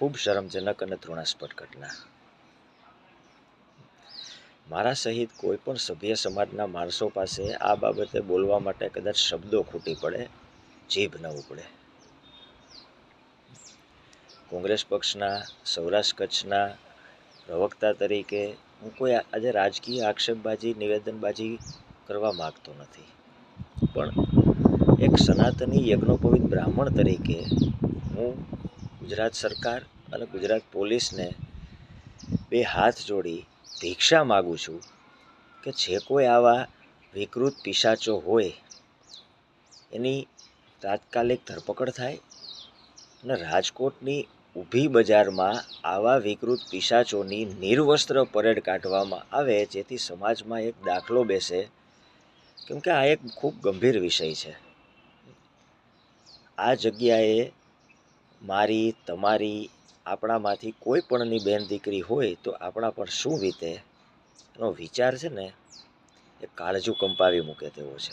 ખૂબ શરમજનક અને તૃણાસ્પદ ઘટના। મારા સહિત કોઈ પણ સભ્ય સમાજના માણસો પાસે આ બાબતે બોલવા માટે કદાચ શબ્દો ખૂટી પડે, જીભ ન ઉપડે। કોંગ્રેસ પક્ષના સૌરાષ્ટ્ર કચ્છના પ્રવક્તા તરીકે હું કોઈ આજે રાજકીય આક્ષેપબાજી, નિવેદનબાજી કરવા માગતો નથી, પણ એક સનાતની યજ્ઞોપવિત બ્રાહ્મણ તરીકે હું ગુજરાત સરકાર અને ગુજરાત પોલીસને બે હાથ જોડી ભિક્ષા માગું છું કે જે કોઈ આવા વિકૃત પિશાચો હોય એની તાત્કાલિક ધરપકડ થાય અને રાજકોટની ઊભી બજારમાં આવા વિકૃત પિશાચોની નિર્વસ્ત્ર પરેડ કાઢવામાં આવે, જેથી સમાજમાં એક દાખલો બેસે, કેમકે આ એક ખૂબ ગંભીર વિષય છે। આ જગ્યાએ મારી, તમારી, આપણામાંથી કોઈ પણની બેન દીકરી હોય તો આપણા પર શું વીતે એનો વિચાર છે ને એ કાળજું કંપાવી મૂકે તેવો છે।